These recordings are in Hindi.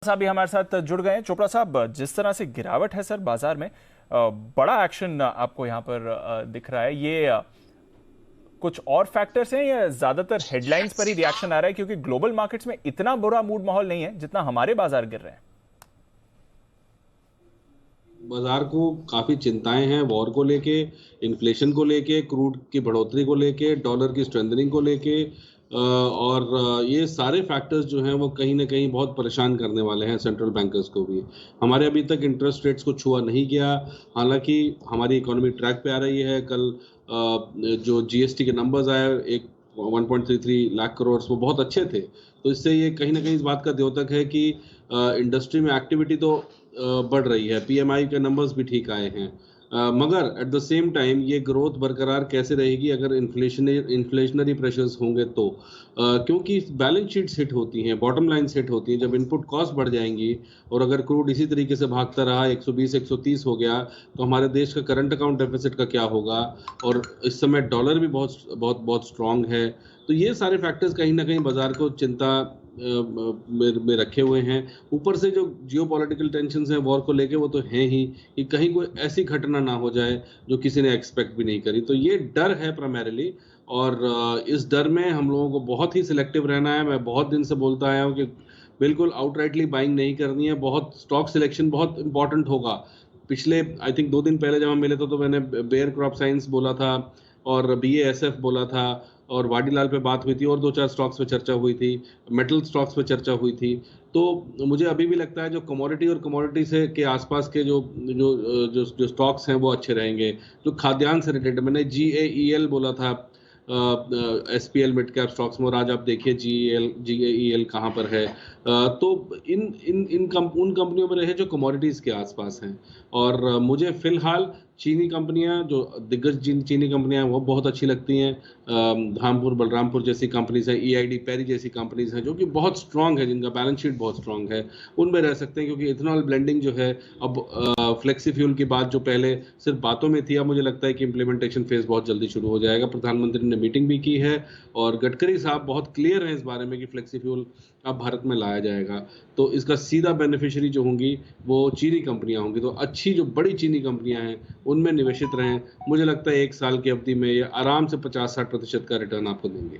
साहब भी हमारे साथ जुड़ गए हैं। चोपड़ा साहब, जिस तरह से गिरावट है सर बाजार में, बड़ा एक्शन आपको यहाँ पर दिख रहा है, ये कुछ और फैक्टर्स हैं या ज्यादातर हेडलाइंस पर ही रिएक्शन आ रहा है? क्योंकि ग्लोबल मार्केट्स में इतना बुरा मूड माहौल नहीं है जितना हमारे बाजार गिर रहे हैं। बाजार को काफी चिंताएं हैं वॉर को लेके, इन्फ्लेशन को लेके, क्रूड की बढ़ोतरी को लेके, डॉलर की स्ट्रेंथनिंग को लेके, और ये सारे फैक्टर्स जो हैं वो कहीं ना कहीं बहुत परेशान करने वाले हैं सेंट्रल बैंकर्स को भी। हमारे अभी तक इंटरेस्ट रेट्स को छुआ नहीं गया, हालांकि हमारी इकोनॉमी ट्रैक पे आ रही है। कल जो जीएसटी के नंबर्स आए, एक 1.33 लाख करोड़, वो बहुत अच्छे थे। तो इससे ये कहीं ना कहीं इस बात का द्योतक है कि इंडस्ट्री में एक्टिविटी तो बढ़ रही है, पीएमआई के नंबर्स भी ठीक आए हैं। मगर एट द सेम टाइम ये ग्रोथ बरकरार कैसे रहेगी अगर इन्फ्लेशनरी प्रेशर्स होंगे तो, क्योंकि बैलेंस शीट्स हिट होती हैं, बॉटम लाइन्स हिट होती हैं जब इनपुट कॉस्ट बढ़ जाएंगी। और अगर क्रूड इसी तरीके से भागता रहा, 120 130 हो गया, तो हमारे देश का करंट अकाउंट डेफिसिट का क्या होगा। और इस समय डॉलर भी बहुत बहुत बहुत स्ट्रांग है। तो ये सारे फैक्टर्स कहीं ना कहीं बाजार को चिंता में रखे हुए हैं। ऊपर से जो जियोपॉलिटिकल टेंशन्स हैं वॉर को लेके, वो तो हैं ही, कि कहीं कोई ऐसी घटना ना हो जाए जो किसी ने एक्सपेक्ट भी नहीं करी। तो ये डर है प्राइमरीली, और इस डर में हम लोगों को बहुत ही सिलेक्टिव रहना है। मैं बहुत दिन से बोलता आया हूँ कि बिल्कुल आउटराइटली बाइंग नहीं करनी है, बहुत स्टॉक सिलेक्शन बहुत इंपॉर्टेंट होगा। पिछले आई थिंक 2 दिन पहले जब हम मिले थे तो मैंने बेयर क्रॉप साइंस बोला था और BASF बोला था, और वाडीलाल पे बात हुई थी, और 2-4 स्टॉक्स पे चर्चा हुई थी, मेटल स्टॉक्स पे चर्चा हुई थी। तो मुझे अभी भी लगता है जो कमोडिटी और कमोडिटी से के आसपास के जो जो जो जो स्टॉक्स हैं वो अच्छे रहेंगे। जो खाद्यान्न से रिलेटेड, मैंने GAEL बोला था SPL मिड कैप स्टॉक्स में, और आज आप देखिए GAEL कहाँ पर है। तो इन इन इन उन कंपनियों में रहे जो कमोडिटीज के आसपास हैं। और मुझे फिलहाल चीनी कंपनियां, जो दिग्गज चीनी कंपनियां हैं, वो बहुत अच्छी लगती हैं। धामपुर बलरामपुर जैसी कंपनीज हैं, EID पैरी जैसी कंपनीज हैं जो कि बहुत स्ट्रांग है, जिनका बैलेंस शीट बहुत स्ट्रांग है, उनमें रह सकते हैं। क्योंकि इथेनॉल ब्लेंडिंग जो है, अब फ्लेक्सी फ्यूल की बात जो पहले सिर्फ बातों में थी, अब मुझे लगता है कि इंप्लीमेंटेशन फेज बहुत जल्दी शुरू हो जाएगा। प्रधानमंत्री ने मीटिंग भी की है और गडकरी साहब बहुत क्लियर हैं इस बारे में कि फ्लेक्सी फ्यूल अब भारत में लाया जाएगा। तो इसका सीधा बेनिफिशियरी जो होंगी वो चीनी कंपनियां होंगी। तो अच्छी जो बड़ी चीनी कंपनियां हैं उनमें निवेशित रहें। मुझे लगता है 1 साल की अवधि में ये आराम से 50-60% का रिटर्न आपको देंगे।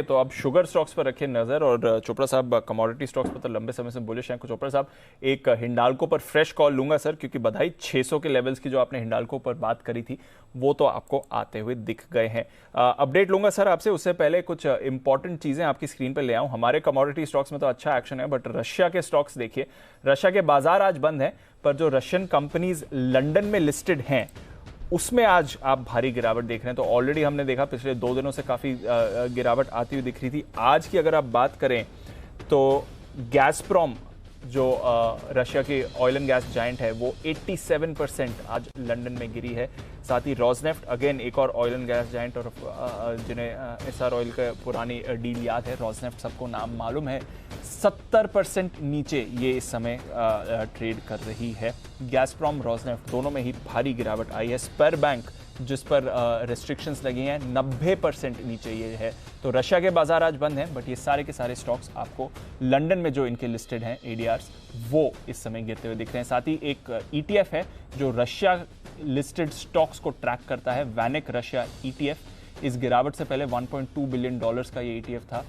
तो आप शुगर स्टॉक्स पर रखिए नजर, और चोपड़ा साहब कमोडिटी स्टॉक्स पर तो लंबे समय से बुलिश हैं। चोपड़ा साहब, एक हिंडाल्को पर फ्रेश कॉल लूंगा सर, क्योंकि बधाई 600 के लेवल्स की जो आपने हिंडाल्को पर बात करी थी वो तो आपको आते हुए दिख गए हैं। अपडेट लूंगा सर आपसे, उससे पहले कुछ इंपॉर्टेंट चीजें आपकी स्क्रीन पर ले आऊं। हमारे कमोडिटी स्टॉक्स में तो अच्छा एक्शन है, बट रशिया के स्टॉक्स देखिए, रशिया के बाजार आज बंद है, पर जो रशियन कंपनीज लंदन में लिस्टेड हैं उसमें आज आप भारी गिरावट देख रहे हैं। तो ऑलरेडी हमने देखा पिछले 2 दिनों से काफी गिरावट आती हुई दिख रही थी। आज की अगर आप बात करें तो गैसप्रॉम, जो रशिया की ऑयल एंड गैस जायंट है, वो 87% आज लंदन में गिरी है। साथ ही रोजनेफ्ट, अगेन एक और ऑयल एंड गैस जायंट, और जिन्हें एसआर ऑयल का पुरानी डील याद है, रोजनेफ्ट सबको नाम मालूम है, 70% नीचे ये इस समय ट्रेड कर रही है। गैसप्रॉम, रोजनेफ्ट दोनों में ही भारी गिरावट आई है। स्पर बैंक, जिस पर रेस्ट्रिक्शंस लगी हैं, 90% नीचे ये है। तो रशिया के बाजार आज बंद हैं, बट ये सारे के सारे स्टॉक्स आपको लंदन में जो इनके लिस्टेड हैं ADRs, वो इस समय गिरते हुए दिख रहे हैं। साथ ही एक ETF है जो रशिया लिस्टेड स्टॉक्स को ट्रैक करता है, वैनिक रशिया ETF। इस गिरावट से पहले $1.2 बिलियन का ये ETF था,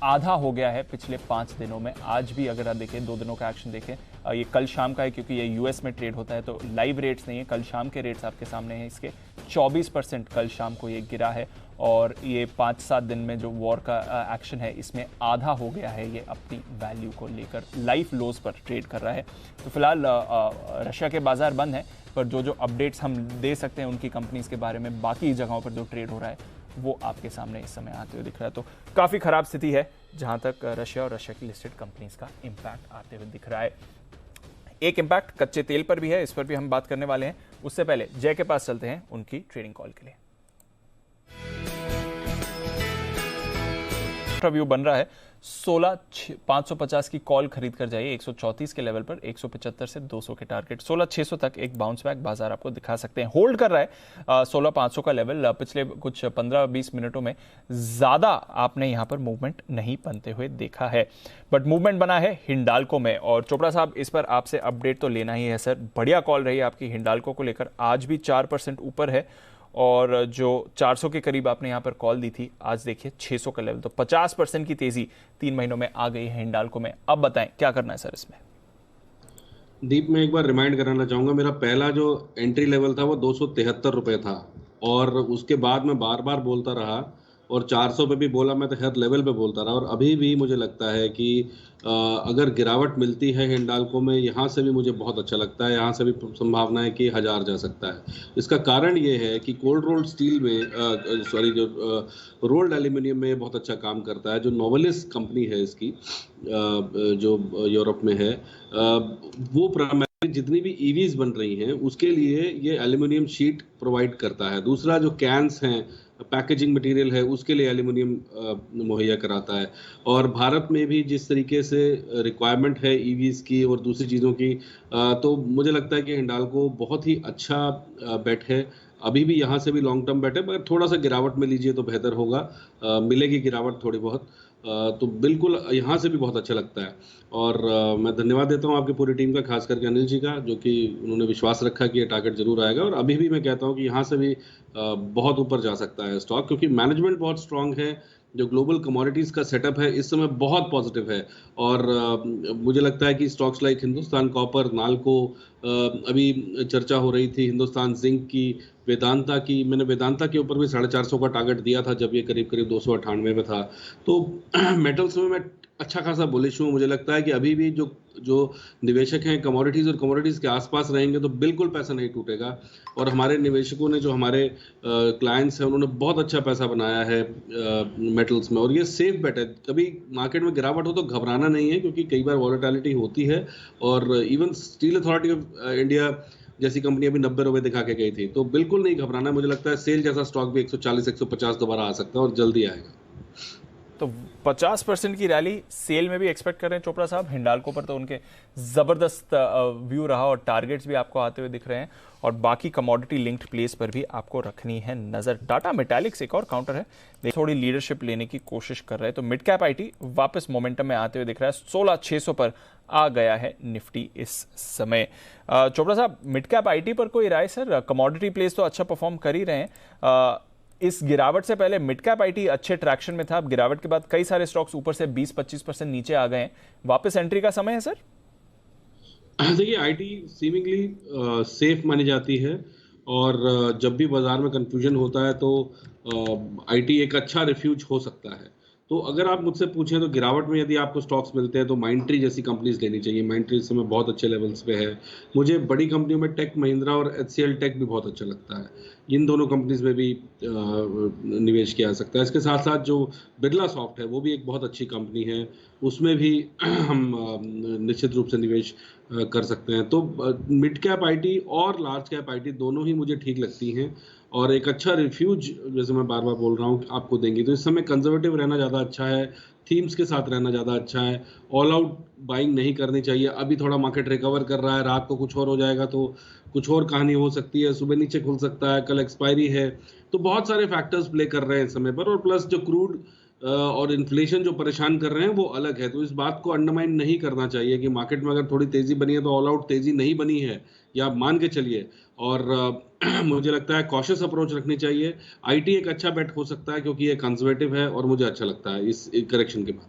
आधा हो गया है पिछले 5 दिनों में। आज भी अगर आप देखें, 2 दिनों का एक्शन देखें, ये कल शाम का है क्योंकि ये US में ट्रेड होता है, तो लाइव रेट्स नहीं है, कल शाम के रेट्स आपके सामने हैं। इसके 24% कल शाम को ये गिरा है, और ये 5-7 दिन में जो वॉर का एक्शन है इसमें आधा हो गया है। ये अपनी वैल्यू को लेकर लाइफ लोज पर ट्रेड कर रहा है। तो फिलहाल रशिया के बाजार बंद हैं, पर जो अपडेट्स हम दे सकते हैं उनकी कंपनीज के बारे में, बाकी जगहों पर जो ट्रेड हो रहा है वो आपके सामने इस समय आते हुए दिख रहा है। तो काफ़ी खराब स्थिति है जहां तक रशिया और रशिया की लिस्टेड कंपनीज का इम्पैक्ट आते हुए दिख रहा है। एक इम्पैक्ट कच्चे तेल पर भी है, इस पर भी हम बात करने वाले हैं। उससे पहले जय के पास चलते हैं उनकी ट्रेडिंग कॉल के लिए। व्यू बन रहा है 16,550 की कॉल खरीद कर जाइए 134 के लेवल पर, 175 से 200 के टारगेट, 16,600 तक एक बाउंस बैक बाजार आपको दिखा सकते हैं। होल्ड कर रहा है 16,500 का लेवल। पिछले कुछ 15-20 मिनटों में ज्यादा आपने यहां पर मूवमेंट नहीं बनते हुए देखा है, बट मूवमेंट बना है हिंडाल्को में। और चोपड़ा साहब, इस पर आपसे अपडेट तो लेना ही है सर। बढ़िया कॉल रही आपकी हिंडाल्को को लेकर, आज भी 4% ऊपर है, और जो 400 के करीब आपने यहां पर कॉल दी थी, आज देखिए 600 का लेवल। तो 50% की तेजी 3 महीनों में आ गई है हिंडाल्को में। अब बताएं क्या करना है सर इसमें। दीप, मैं एक बार रिमाइंड कराना चाहूंगा, मेरा पहला जो एंट्री लेवल था वो 273 रुपये था, और उसके बाद मैं बार बार बोलता रहा, और 400 पे भी बोला मैं, तो हर लेवल पे बोलता रहा। और अभी भी मुझे लगता है कि अगर गिरावट मिलती है हिंडाल्को में, यहाँ से भी मुझे बहुत अच्छा लगता है, यहाँ से भी संभावना है कि 1000 जा सकता है। इसका कारण ये है कि कोल्ड रोल्ड स्टील में, सॉरी, जो रोल्ड एल्यूमिनियम में बहुत अच्छा काम करता है। जो नोवेलिस कंपनी है इसकी, जो यूरोप में है, वो प्राइमरी जितनी भी ईवीज बन रही हैं उसके लिए ये एल्यूमिनियम शीट प्रोवाइड करता है। दूसरा, जो कैंस हैं, पैकेजिंग मटेरियल है, उसके लिए एल्यूमिनियम मुहैया कराता है। और भारत में भी जिस तरीके से रिक्वायरमेंट है ईवीज की और दूसरी चीज़ों की, तो मुझे लगता है कि हिंडाल्को बहुत ही अच्छा बेट है। अभी भी यहाँ से भी लॉन्ग टर्म बेट है, मगर थोड़ा सा गिरावट में लीजिए तो बेहतर होगा। मिलेगी गिरावट थोड़ी बहुत, तो बिल्कुल यहाँ से भी बहुत अच्छा लगता है। और मैं धन्यवाद देता हूँ आपकी पूरी टीम का, खास करके अनिल जी का, जो कि उन्होंने विश्वास रखा कि ये टारगेट जरूर आएगा। और अभी भी मैं कहता हूँ कि यहाँ से भी बहुत ऊपर जा सकता है स्टॉक, क्योंकि मैनेजमेंट बहुत स्ट्रांग है। जो ग्लोबल कमोडिटीज़ का सेटअप है इस समय बहुत पॉजिटिव है। और मुझे लगता है कि stocks like Hindustan copper, NALCO, अभी चर्चा हो रही थी हिंदुस्तान जिंक की, वेदांता की। मैंने वेदांता के ऊपर भी 450 का टारगेट दिया था जब ये करीब करीब 298 में था। तो मेटल्स में मैं अच्छा खासा बुलिश हूँ। मुझे लगता है कि अभी भी जो जो निवेशक हैं कमोडिटीज़ और कमोडिटीज़ के आसपास रहेंगे तो बिल्कुल पैसा नहीं टूटेगा। और हमारे निवेशकों ने, जो हमारे क्लाइंट्स हैं, उन्होंने बहुत अच्छा पैसा बनाया है मेटल्स में, और ये सेफ बेट है। कभी मार्केट में गिरावट हो तो घबराना नहीं है, क्योंकि कई बार वॉलेटिलिटी होती है। और even steel authority of India जैसी कंपनी अभी 90 रुपये दिखा के गई थी, तो बिल्कुल नहीं घबराना। मुझे लगता है सेल जैसा स्टॉक भी 140-150 दोबारा आ सकता है, और जल्दी आएगा। तो 50% की रैली सेल में भी एक्सपेक्ट कर रहे हैं चोपड़ा साहब। हिंडाल्को पर तो उनके जबरदस्त व्यू रहा, और टारगेट्स भी आपको आते हुए दिख रहे हैं, और बाकी कमोडिटी लिंक्ड प्लेस पर भी आपको रखनी है नजर। टाटा मेटालिक्स एक और काउंटर है, थोड़ी लीडरशिप लेने की कोशिश कर रहे हैं। तो मिड कैप आईटी वापस मोमेंटम में आते हुए दिख रहा है, 16,600 पर आ गया है निफ्टी इस समय। चोपड़ा साहब, मिड कैप आईटी पर कोई राय सर? कमोडिटी प्लेस तो अच्छा परफॉर्म कर ही रहे हैं। इस गिरावट से पहले मिड कैप आईटी अच्छे ट्रैक्शन में था, अब गिरावट के बाद कई सारे स्टॉक्स ऊपर से 20-25% नीचे आ गए हैं। वापस एंट्री का समय है सर? देखिए, आईटी सीमिंगली सेफ मानी जाती है, और जब भी बाजार में कंफ्यूजन होता है तो आईटी एक अच्छा रिफ्यूज हो सकता है। तो अगर आप मुझसे पूछें तो गिरावट में यदि आपको स्टॉक्स मिलते हैं तो माइंडट्री जैसी कंपनीज लेनी चाहिए। माइंडट्री इस समय बहुत अच्छे लेवल्स पे है। मुझे बड़ी कंपनियों में टेक महिंद्रा और एचसीएल टेक भी बहुत अच्छा लगता है। इन दोनों कंपनीज में भी निवेश किया जा सकता है। इसके साथ साथ जो बिरला सॉफ्ट है वो भी एक बहुत अच्छी कंपनी है, उसमें भी हम निश्चित रूप से निवेश कर सकते हैं। तो मिड कैप आईटी और लार्ज कैप आईटी दोनों ही मुझे ठीक लगती हैं, और एक अच्छा रिफ्यूज, जैसे मैं बार बार बोल रहा हूँ, आपको देंगी। तो इस समय कंजर्वेटिव रहना ज़्यादा अच्छा है, थीम्स के साथ रहना ज़्यादा अच्छा है। ऑल आउट बाइंग नहीं करनी चाहिए। अभी थोड़ा मार्केट रिकवर कर रहा है, रात को कुछ और हो जाएगा तो कुछ और कहानी हो सकती है, सुबह नीचे खुल सकता है, कल एक्सपायरी है। तो बहुत सारे फैक्टर्स प्ले कर रहे हैं इस समय पर, और प्लस जो क्रूड और इन्फ्लेशन जो परेशान कर रहे हैं वो अलग है। तो इस बात को अंडरमाइन नहीं करना चाहिए कि मार्केट में अगर थोड़ी तेजी बनी है तो ऑल आउट तेजी नहीं बनी है, या आप मान के चलिए। और मुझे लगता है कॉशियस अप्रोच रखनी चाहिए। आईटी एक अच्छा बेट हो सकता है, क्योंकि ये कंजर्वेटिव है और मुझे अच्छा लगता है इस करेक्शन के बाद।